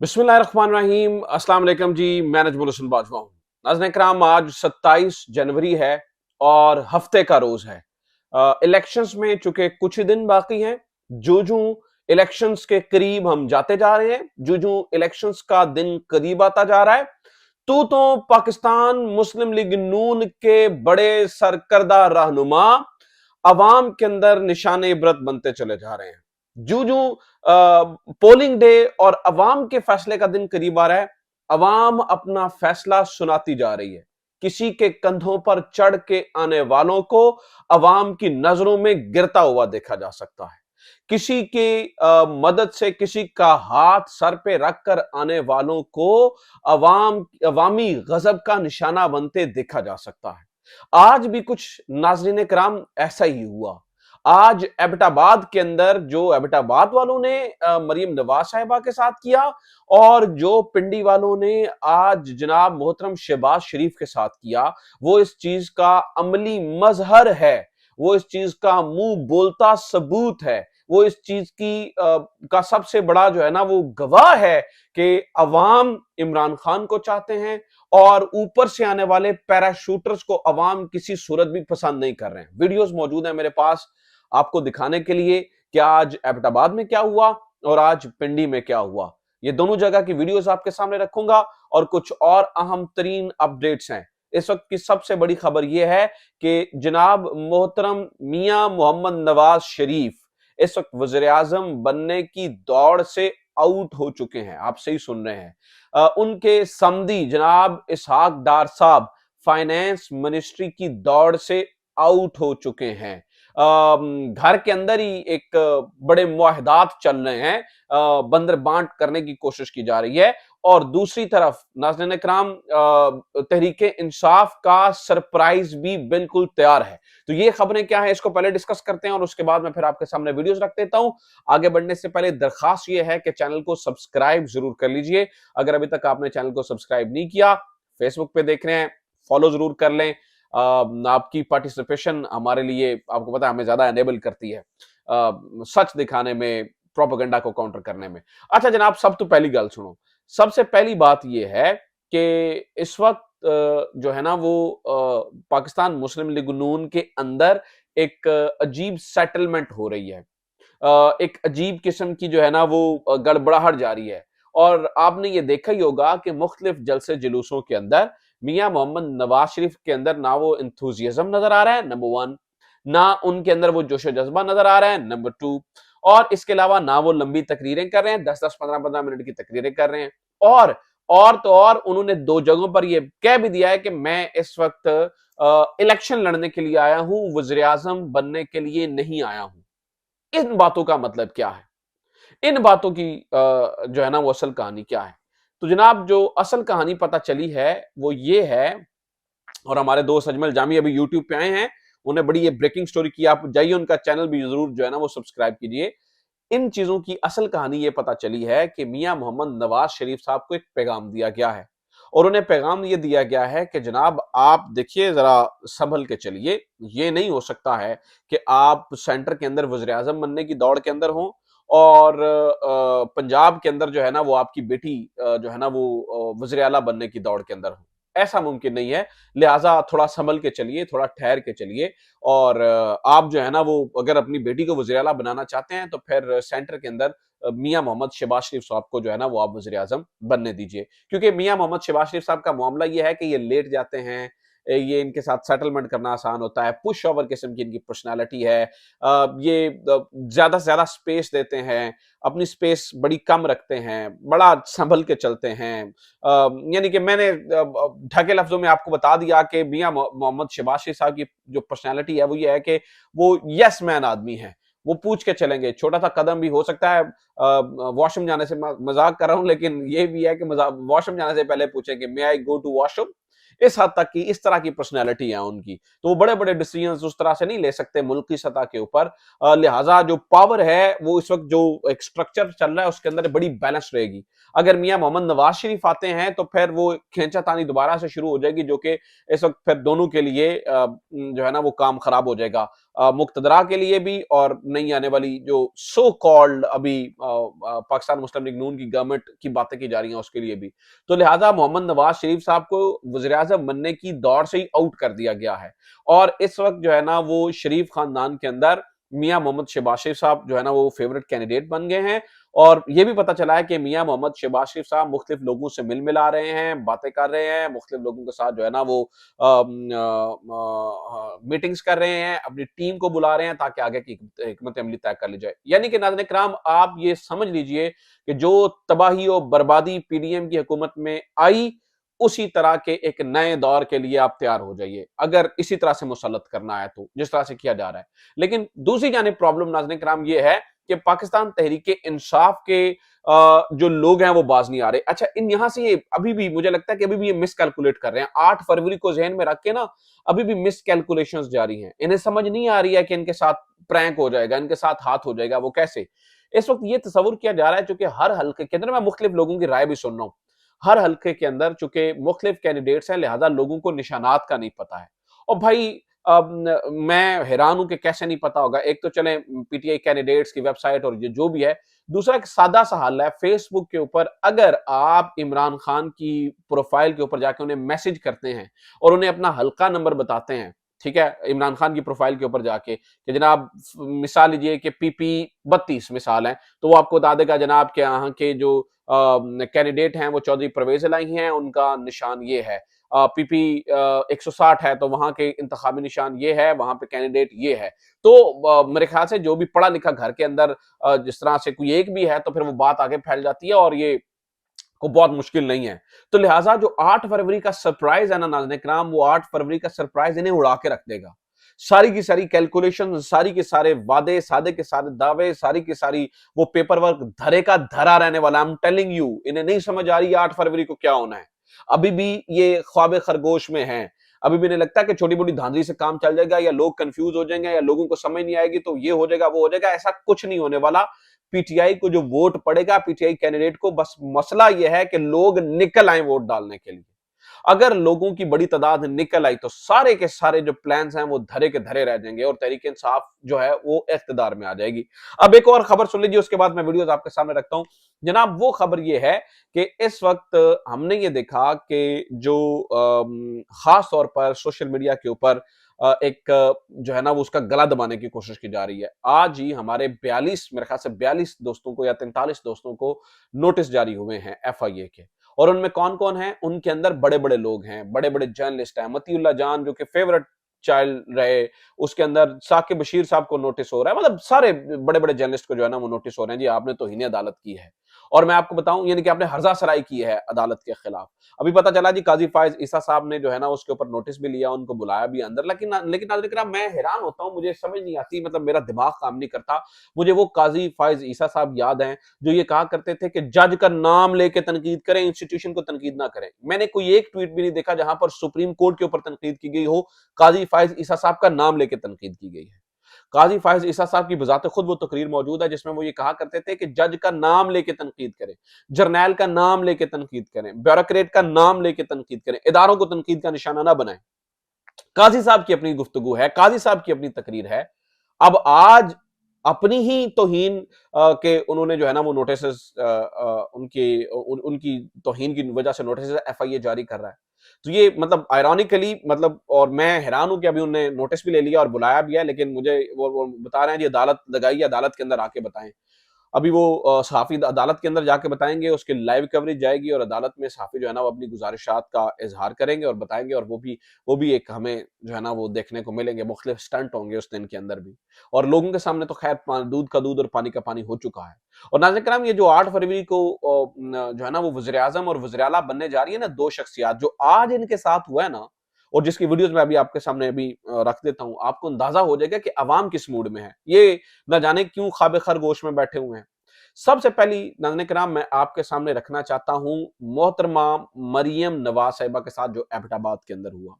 बिस्मिल्लाहिर्रहमानिर्रहीम। अस्सलाम वालेकुम जी। मैं नजमुल हुसैन बाजवा हूँ। नाज़रीन किराम, आज 27 जनवरी है और हफ्ते का रोज है। इलेक्शंस में चूंकि कुछ ही दिन बाकी हैं, जो जो इलेक्शंस के करीब हम जाते जा रहे हैं, जो जो इलेक्शंस का दिन करीब आता जा रहा है, तो पाकिस्तान मुस्लिम लीग नून के बड़े सरकर्दा रहनुमा अवाम के अंदर निशान इबरत बनते चले जा रहे हैं। जो जो पोलिंग डे और अवाम के फैसले का दिन करीब आ रहा है, अवाम अपना फैसला सुनाती जा रही है। किसी के कंधों पर चढ़ के आने वालों को अवाम की नजरों में गिरता हुआ देखा जा सकता है। किसी की मदद से किसी का हाथ सर पे रखकर आने वालों को अवामी गजब का निशाना बनते देखा जा सकता है। आज भी कुछ नाजरीन कराम ऐसा ही हुआ। आज एबटाबाद के अंदर जो एबटाबाद वालों ने मरियम नवाज साहिबा के साथ किया, और जो पिंडी वालों ने आज जनाब मोहतरम शहबाज शरीफ के साथ किया, वो इस चीज का अमली मजहर है। वो इस चीज का मुंह बोलता सबूत है। वो इस चीज की का सबसे बड़ा जो है ना वो गवाह है कि अवाम इमरान खान को चाहते हैं, और ऊपर से आने वाले पैराशूटर्स को अवाम किसी सूरत भी पसंद नहीं कर रहे हैं। वीडियोस मौजूद है मेरे पास आपको दिखाने के लिए कि आज एबटाबाद में क्या हुआ और आज पिंडी में क्या हुआ। ये दोनों जगह की वीडियोस आपके सामने रखूंगा, और कुछ और अहम तरीन अपडेट्स हैं। इस वक्त की सबसे बड़ी खबर यह है कि जनाब मोहतरम मियां मोहम्मद नवाज शरीफ इस वक्त वजीर आजम बनने की दौड़ से आउट हो चुके हैं। आप सही सुन रहे हैं। उनके समधी जनाब इसहाक डार साहब फाइनेंस मिनिस्ट्री की दौड़ से आउट हो चुके हैं। घर के अंदर ही एक बड़े मुआहदात चल रहे हैं, बंदर बांट करने की कोशिश की जा रही है। और दूसरी तरफ नाज़रीन इकराम, तहरीके इंसाफ का सरप्राइज भी बिल्कुल तैयार है। तो ये खबरें क्या है, इसको पहले डिस्कस करते हैं और उसके बाद मैं फिर आपके सामने वीडियोस रख देता हूं। आगे बढ़ने से पहले दरखास्त ये है कि चैनल को सब्सक्राइब जरूर कर लीजिए। अगर अभी तक आपने चैनल को सब्सक्राइब नहीं किया, फेसबुक पे देख रहे हैं, फॉलो जरूर कर लें। आपकी पार्टिसिपेशन हमारे लिए, आपको पता है, हमें ज्यादा एनेबल करती है सच दिखाने में, प्रोपेगेंडा को काउंटर करने में। अच्छा जनाब, सब तो पहली गल सुनो। सबसे पहली बात यह है कि इस वक्त जो है ना वो पाकिस्तान मुस्लिम लीग नून के अंदर एक अजीब सेटलमेंट हो रही है। एक अजीब किस्म की जो है ना वो गड़बड़ाहट जारी है। और आपने ये देखा ही होगा कि मुख्तलिफ जलसे जुलूसों के अंदर मियां मोहम्मद नवाज शरीफ के अंदर ना वो इंथुजियाज्म नजर आ रहा है, नंबर वन, ना उनके अंदर वो जोशो जज्बा नजर आ रहा है, नंबर टू, और इसके अलावा ना वो लंबी तकरीरें कर रहे हैं, 10-10, 15-15 मिनट की तकरीरें कर रहे हैं। और तो और उन्होंने दो जगहों पर ये कह भी दिया है कि मैं इस वक्त इलेक्शन लड़ने के लिए आया हूं, वजीर आजम बनने के लिए नहीं आया हूं। इन बातों का मतलब क्या है? इन बातों की जो है ना वो असल कहानी क्या है? तो जनाब, जो असल कहानी पता चली है वो ये है, और हमारे दोस्त अजमल जामी अभी यूट्यूब पे आए हैं, उन्हें बड़ी ये ब्रेकिंग स्टोरी की, आप जाइए उनका चैनल भी जरूर जो है ना वो सब्सक्राइब कीजिए। इन चीजों की असल कहानी ये पता चली है कि मियां मोहम्मद नवाज शरीफ साहब को एक पैगाम दिया गया है, और उन्हें पैगाम ये दिया गया है कि जनाब आप देखिए, जरा संभल के चलिए। ये नहीं हो सकता है कि आप सेंटर के अंदर वजीर आजम बनने की दौड़ के अंदर हों, और पंजाब के अंदर जो है ना वो आपकी बेटी जो है ना वो वजीर आला बनने की दौड़ के अंदर हो। ऐसा मुमकिन नहीं है। लिहाजा थोड़ा संभल के चलिए, थोड़ा ठहर के चलिए। और आप जो है ना वो अगर अपनी बेटी को वज़ीर आला बनाना चाहते हैं, तो फिर सेंटर के अंदर मियां मोहम्मद शहबाज शरीफ साहब को जो है ना वो आप वज़ीर आज़म बनने दीजिए। क्योंकि मियां मोहम्मद शहबाज शरीफ साहब का मामला ये है कि ये लेट जाते हैं, ये इनके साथ सेटलमेंट करना आसान होता है, पुश ओवर किस्म की इनकी पर्सनैलिटी है। ये ज्यादा से ज्यादा स्पेस देते हैं, अपनी स्पेस बड़ी कम रखते हैं, बड़ा संभल के चलते हैं। यानी कि मैंने ढके लफ्जों में आपको बता दिया कि मियां मोहम्मद शहबाज शरीफ साहब की जो पर्सनैलिटी है वो ये है कि वो यस मैन आदमी है। वो पूछ के चलेंगे, छोटा सा कदम भी हो सकता है, वॉशरूम जाने से, मजाक कर रहा हूं, लेकिन ये भी है कि वॉशरूम जाने से पहले पूछेंगे मे आई गो टू वॉशरूम। इस हद तक की, इस तरह की पर्सनैलिटी है उनकी। तो वो बड़े बड़े डिसीजन उस तरह से नहीं ले सकते मुल्क की सतह के ऊपर। लिहाजा जो पावर है वो इस वक्त जो एक स्ट्रक्चर चल रहा है उसके अंदर बड़ी बैलेंस रहेगी। अगर मियां मोहम्मद नवाज शरीफ आते हैं तो फिर वो खींचातानी दोबारा से शुरू हो जाएगी, जो कि इस वक्त फिर दोनों के लिए जो है ना वो काम खराब हो जाएगा। मुक्तदरा के लिए भी और नई आने वाली जो सो कॉल्ड अभी पाकिस्तान मुस्लिम लीग नून की गवर्नमेंट की बातें की जा रही हैं उसके लिए भी। तो लिहाजा मोहम्मद नवाज शरीफ साहब को वज़ीर आज़म बनने की दौड़ से ही आउट कर दिया गया है और इस वक्त जो है ना वो शरीफ खानदान के अंदर मियां मोहम्मद शहबाज शरीफ साहब जो है ना वो फेवरेट कैंडिडेट बन गए हैं और ये भी पता चला है कि मियां मोहम्मद शहबाज शरीफ साहब मुख्तलिफ लोगों से मिल मिला रहे हैं, बातें कर रहे हैं, मुख्तलिफ लोगों के साथ जो है ना वो मीटिंग्स कर रहे हैं, अपनी टीम को बुला रहे हैं ताकि आगे की हिकमत अमली तय कर ली जाए। यानी कि नाज़रीन इकराम आप ये समझ लीजिए कि जो तबाही और बर्बादी पीडीएम की हुकूमत में आई उसी तरह के एक नए दौर के लिए आप तैयार हो जाइए अगर इसी तरह से मुसल्लत करना है तो जिस तरह से किया जा रहा है। लेकिन दूसरी जानिब प्रॉब्लम नाज़रीन इकराम ये है कि पाकिस्तान तहरीक इंसाफ के जो लोग हैं वो बाज नहीं आ रहे। अच्छा इन यहां से ये अभी भी मुझे लगता है कि अभी भी ये मिसकैलकुलेट कर रहे हैं। 8 फरवरी को ज़हन में रख के ना अभी भी मिसकैलकुलेशंस जारी हैं। इन्हें समझ नहीं आ रही है कि इनके साथ प्रैंक हो जाएगा, इनके साथ हाथ हो जाएगा, वो कैसे? इस वक्त ये तस्वुर किया जा रहा है चूंकि हर हल्के के अंदर मैं मुख्तलिफ लोगों की राय भी सुन रहा हूं। हर हल्के के अंदर चूंकि मुख्तलिफ कैंडिडेट्स हैं लिहाजा लोगों को निशानात का नहीं पता है। और भाई मैं हैरान हूं कि कैसे नहीं पता होगा। एक तो चले पीटीआई कैंडिडेट्स की वेबसाइट और ये जो भी है, दूसरा एक सादा सा हल है फेसबुक के ऊपर अगर आप इमरान खान की प्रोफाइल के ऊपर जाके उन्हें मैसेज करते हैं और उन्हें अपना हल्का नंबर बताते हैं, ठीक है, इमरान खान की प्रोफाइल के ऊपर जाके कि जनाब मिसाल लीजिए कि पीपी 32 मिसाल है तो वो आपको बता देगा जनाब के यहाँ के जो कैंडिडेट हैं वो चौधरी परवेज इलाही हैं, उनका निशान ये है। पीपी 160 है तो वहां के इंतखाबी निशान ये है, वहां पे कैंडिडेट ये है। तो मेरे ख्याल से जो भी पढ़ा लिखा घर के अंदर जिस तरह से कोई एक भी है तो फिर वो बात आगे फैल जाती है और ये को बहुत मुश्किल नहीं है। तो लिहाजा जो 8 फरवरी का सरप्राइज है ना नाज़रीन इकराम, वो 8 फरवरी का सरप्राइज इन्हें उड़ा के रख देगा। सारी की सारी कैलकुलेशन, सारी के सारे वादे, सारे के सारे दावे, सारी की सारी वो पेपर वर्क धरे का धरा रहने वाला। आई एम टेलिंग यू, इन्हें नहीं समझ आ रही है 8 फरवरी को क्या होना है। अभी भी ये ख्वाब खरगोश में हैं। अभी भी इन्हें लगता है कि छोटी-मोटी धांधली से काम चल जाएगा या लोग कंफ्यूज हो जाएंगे या लोगों को समझ नहीं आएगी तो ये हो जाएगा, वो हो जाएगा। ऐसा कुछ नहीं होने वाला। पीटीआई को जो वोट पड़ेगा पीटीआई कैंडिडेट को, बस मसला यह है कि लोग निकल आए वोट डालने के लिए। अगर लोगों की बड़ी तादाद निकल आई तो सारे के सारे जो प्लान्स हैं वो धरे के धरे रह जाएंगे और तहरीक इंसाफ जो है वो इख्तिदार में आ जाएगी। अब एक और खबर सुन लीजिए उसके बाद मैं वीडियोस आपके सामने रखता हूं। जनाब वो खबर ये है कि इस वक्त हमने ये देखा कि जो खास तौर पर सोशल मीडिया के ऊपर एक जो है ना वो उसका गला दबाने की कोशिश की जा रही है। आज ही हमारे 42 मेरे ख्याल से 42 दोस्तों को या 43 दोस्तों को नोटिस जारी हुए हैं एफआईए के और उनमें कौन-कौन है? उनके अंदर बड़े-बड़े लोग हैं, बड़े-बड़े जर्नलिस्ट हैं। मतीउल्लाह जान जो कि फेवरेट चाइल्ड रहे, उसके अंदर साकिब बशीर साहब को नोटिस हो रहा है। मतलब सारे बड़े-बड़े जर्नलिस्ट को जो है ना वो नोटिस हो रहे हैं जी आपने तौहीन अदालत की है। और मैं आपको बताऊं यानी कि आपने हर्जा सराई की है अदालत के खिलाफ। अभी पता चला जी काजी फायज ईसा साहब ने जो है ना उसके ऊपर नोटिस भी लिया, उनको बुलाया भी अंदर। लेकिन नाज़रीन किराम मैं हैरान होता हूं, मुझे समझ नहीं आती, मतलब मेरा दिमाग काम नहीं करता। मुझे वो काजी फायज ईसा साहब याद हैं जो ये कहा करते थे कि जज का नाम लेके तनकीद करें, इंस्टीट्यूशन को तनकीद ना करें। मैंने कोई एक ट्वीट भी नहीं देखा जहां पर सुप्रीम कोर्ट के ऊपर तनकीद की गई हो, काजी फायज ईसा साहब का नाम लेके तनकीद की गई है। काजी फायज ईसा साहब की बजाते खुद वो तकरीर मौजूद है जिसमें वो ये कहा करते थे कि जज का नाम लेके तनकीद करें, जर्नैल का नाम लेके तनकीद करें, ब्यूरोक्रेट का नाम लेके तनकीद करें, इदारों को तनकीद का निशाना ना बनाएं। काजी साहब की अपनी गुफ्तगू है, काजी साहब की अपनी तकरीर है। अब आज अपनी ही तौहीन के उन्होंने जो है ना वो नोटिस उनकी तौहीन की वजह से नोटिस एफआईए जारी कर रहा है। तो ये मतलब आयरॉनिकली मतलब और मैं हैरान हूं कि अभी उन्होंने नोटिस भी ले लिया और बुलाया भी है, लेकिन मुझे वो बता रहे हैं जी अदालत लगाई, अदालत के अंदर आके बताएं। अभी वो सहाफ़ी अदालत के अंदर जाके बताएंगे, उसकी लाइव कवरेज जाएगी और अदालत में सहाफ़ी जो है ना वो अपनी गुज़ारिशात का इज़हार करेंगे और बताएंगे और वो भी एक हमें जो है ना वो देखने को मिलेंगे, मुख्तलिफ स्टंट होंगे उस दिन के अंदर भी। और लोगों के सामने तो खैर दूध का दूध और पानी का पानी हो चुका है। और नाज़रीन किराम ये जो 8 फरवरी को जो है ना वो वज़ीर-ए-आज़म और वज़ीर-ए-आला बनने जा रही है ना 2 शख्सियत जो आज इनके साथ हुआ है ना और जिसकी वीडियोज़ मैं अभी आपके सामने अभी रख देता हूँ, आपको अंदाज़ा हो जाएगा कि अवाम किस मूड में है। ये ना जाने क्यों ख्वाब खरगोश में बैठे हुए हैं। सबसे पहली नाज़रीन किराम मैं आपके सामने रखना चाहता हूं मोहतरमा मरियम नवाज साहिबा के साथ जो एबटाबाद के अंदर हुआ।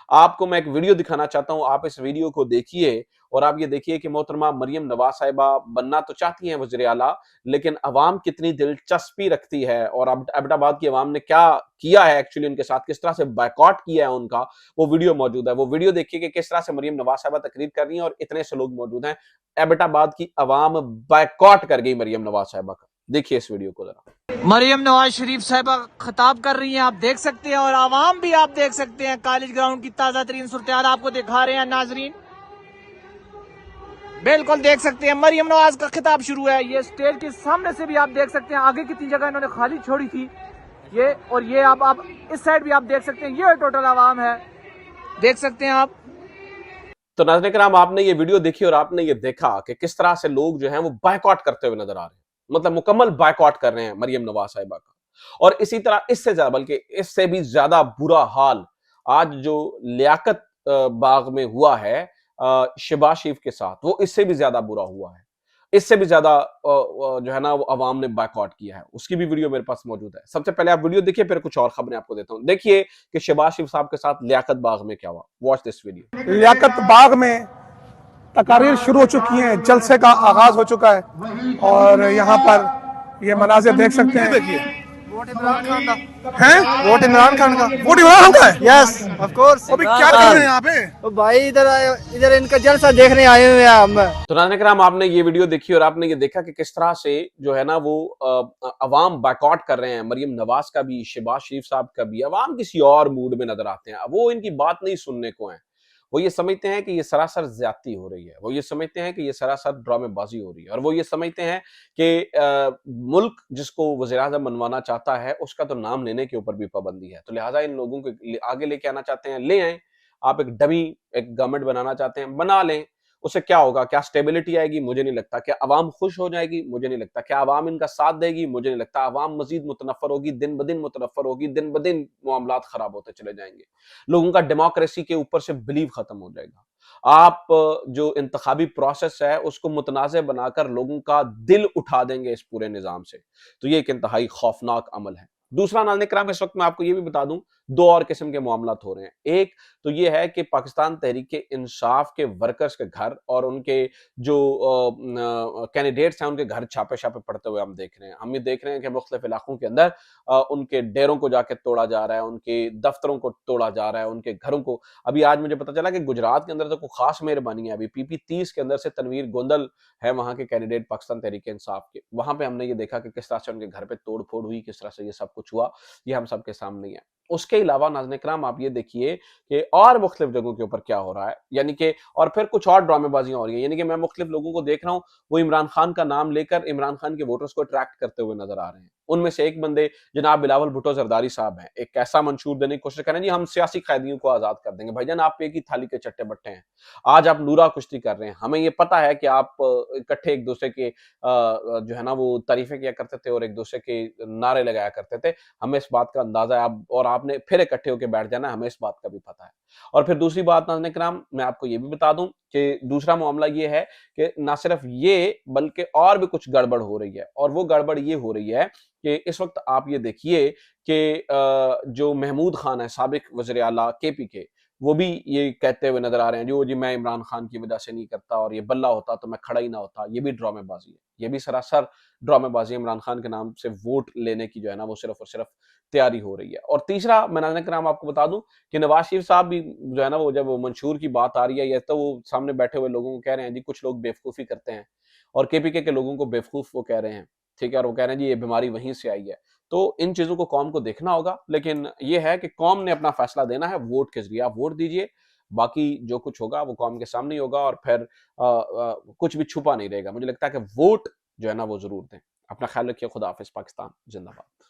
आपको मैं एक वीडियो दिखाना चाहता हूं, आप इस वीडियो को देखिए और आप ये देखिए कि मोहतरमा मरियम नवाज साहिबा बनना तो चाहती हैं वज़ीर आला, लेकिन अवाम कितनी दिलचस्पी रखती है और अब एबटाबाद की अवाम ने क्या किया है एक्चुअली उनके साथ, किस तरह से बायकॉट किया है उनका, वो वीडियो मौजूद है। वो वीडियो देखिए कि किस तरह से मरियम नवाज साहिबा तकरीर कर रही हैं और इतने से लोग मौजूद हैं। एबटाबाद की अवाम बायकॉट कर गई मरियम नवाज साहिबा का। देखिए इस वीडियो को जरा। मरियम नवाज शरीफ साहिबा खिताब कर रही हैं, आप देख सकते हैं, और आवाम भी आप देख सकते हैं। कॉलेज ग्राउंड की ताजा तरीन सूरत आपको दिखा रहे हैं नाजरीन, बिल्कुल देख सकते हैं। मरियम नवाज का खिताब शुरू है। ये स्टेज के सामने से भी आप देख सकते हैं, आगे कितनी जगह इन्होंने खाली छोड़ी थी ये, और ये आप इस साइड भी आप देख सकते हैं, ये टोटल आवाम है, देख सकते हैं आप। तो नाज़रीन किराम, आपने ये वीडियो देखी और आपने ये देखा कि किस तरह से लोग जो हैं वो बायकॉट करते हुए नजर आ रहे हैं, मतलब मुकम्मल बायकॉट कर रहे हैं मरियम नवाज साहिबा का। और इसी तरह इससे ज्यादा, बल्कि इससे भी ज्यादा बुरा हाल आज जो लियाकत बाग में हुआ है शहबाज शरीफ के साथ, वो इससे भी ज्यादा बुरा हुआ है। इससे भी ज्यादा जो है ना वो अवाम ने बायकॉट किया है। उसकी भी वीडियो मेरे पास मौजूद है। सबसे पहले आप वीडियो देखिए, फिर कुछ और खबरें आपको देता हूं। देखिए कि शहबाज शरीफ साहब के साथ लियाकत बाग में क्या हुआ। Watch this video. Liaquat Bagh में तकारीर शुरू हो चुकी हैं, जलसे का आगाज हो चुका है और यहाँ पर ये मनाजिर देख सकते हैं। देखिए वोट इमरान खान का हैं, वोट इमरान खान का वोट इमरान खान का है। Yes of course. अभी क्या कर रहे हैं यहाँ पे? तो भाई इधर इनका जलसा देखने आए हुए हैं हम। तो नाज़रीन किराम, आपने ये वीडियो देखी और आपने ये देखा कि किस तरह से जो है ना वो अवाम बायकॉट कर रहे हैं। मरियम नवाज का भी, शहबाज शरीफ साहब का भी। अवाम किसी और मूड में नजर आते हैं, वो इनकी बात नहीं सुनने को है। वो ये समझते हैं कि ये सरासर ज्यादती हो रही है, वो ये समझते हैं कि ये सरासर ड्रामेबाजी हो रही है, और वो ये समझते हैं कि मुल्क जिसको वज़ीर आज़म बनवाना चाहता है उसका तो नाम लेने के ऊपर भी पाबंदी है। तो लिहाजा इन लोगों को आगे लेके आना चाहते हैं, ले आए। आप एक डमी एक गवर्नमेंट बनाना चाहते हैं, बना लें। उससे क्या होगा? क्या स्टेबिलिटी आएगी? मुझे नहीं लगता। क्या अवाम खुश हो जाएगी? मुझे नहीं लगता। क्या अवाम इनका साथ देगी? मुझे नहीं लगता। अवाम मजीद मुतनफ़र होगी, दिन ब दिन मुतनफ़र होगी, दिन ब दिन मामलात खराब होते चले जाएंगे। लोगों का डेमोक्रेसी के ऊपर से बिलीव खत्म हो जाएगा। आप जो इंतखाबी प्रोसेस है उसको मुतनाज़ बनाकर लोगों का दिल उठा देंगे इस पूरे निज़ाम से। तो ये एक इंतहाई खौफनाक अमल है। दूसरा नाज़रीन किराम, इस वक्त मैं आपको ये भी बता दूं, दो और किस्म के मामलात हो रहे हैं। एक तो ये है कि पाकिस्तान तहरीक इंसाफ के वर्कर्स के घर और उनके जो कैंडिडेट्स हैं उनके घर छापे छापे पड़ते हुए हम देख रहे हैं। हम ये देख रहे हैं कि मुख्तलिफ इलाकों के अंदर उनके डेरों को जाके तोड़ा जा रहा है, उनके दफ्तरों को तोड़ा जा रहा है, उनके घरों को। अभी आज मुझे पता चला कि गुजरात के अंदर तो कोई खास मेहरबानी है। अभी पीपी 30 के अंदर से तनवीर गोंदल है वहां के कैंडिडेट पाकिस्तान तहरीक इंसाफ के। वहां पे हमने ये देखा कि किस तरह से उनके घर पे तोड़ फोड़ हुई, किस तरह से ये सब कुछ हुआ, ये हम सबके सामने ही है। उसके अलावा नाज़रीन इकराम, आप ये देखिए कि और मुख्तलिफ जगहों के ऊपर क्या हो रहा है, यानी कि और फिर कुछ और ड्रामेबाजियां हो रही हैं। यानी कि मैं मुख्तलिफ लोगों को देख रहा हूं, वो इमरान खान का नाम लेकर इमरान खान के वोटर्स को अट्रैक्ट करते हुए नजर आ रहे हैं। उनमें से एक बंदे जनाब बिलावल भुट्टो जरदारी साहब हैं, एक ऐसा मंशूर देने की कोशिश करें, जी हम सियासी कैदियों को आजाद कर देंगे। भाईजान, आप एक ही थाली के चट्टे बट्टे हैं। आज आप नूरा कुश्ती कर रहे हैं। हमें ये पता है कि आप इकट्ठे एक दूसरे के जो है ना वो तारीफें किया करते थे और एक दूसरे के नारे लगाया करते थे। हमें इस बात का अंदाजा है। आप और आपने फिर इकट्ठे होकर बैठ जाना, हमें इस बात का भी पता है। और फिर दूसरी बात नाज़रीन किराम, मैं आपको ये भी बता दूं कि दूसरा मामला ये है कि ना सिर्फ ये बल्कि और भी कुछ गड़बड़ हो रही है। और वो गड़बड़ ये हो रही है कि इस वक्त आप ये देखिए कि जो महमूद खान है, साबिक वज़ीर आला केपी के, वो भी ये कहते हुए नजर आ रहे हैं, जो जी मैं इमरान खान की वजह से नहीं करता, और ये बल्ला होता तो मैं खड़ा ही ना होता। ये भी ड्रामेबाजी है, ये भी सरासर ड्रामेबाजी। इमरान खान के नाम से वोट लेने की जो है ना वो सिर्फ और सिर्फ तैयारी हो रही है। और तीसरा मैं नाज़रीन किराम आपको बता दूं कि नवाज शरीफ साहब भी जो है ना वो, जब वो मंशूर की बात आ रही है, या तो वो सामने बैठे हुए लोगों को कह रहे हैं जी कुछ लोग बेवकूफ़ी करते हैं, और केपीके के लोगों को बेवकूफ़ वो कह रहे हैं, ठीक है, और वो कह रहे हैं जी ये बीमारी वहीं से आई है। तो इन चीज़ों को कौम को देखना होगा, लेकिन ये है कि कौम ने अपना फैसला देना है वोट के ज़रिए। आप वोट दीजिए, बाकी जो कुछ होगा वो कौम के सामने ही होगा, और फिर कुछ भी छुपा नहीं रहेगा। मुझे लगता है कि वोट जो है ना वो ज़रूर दें। अपना ख्याल रखिए। खुदा हाफ़िज़। पाकिस्तान ज़िंदाबाद।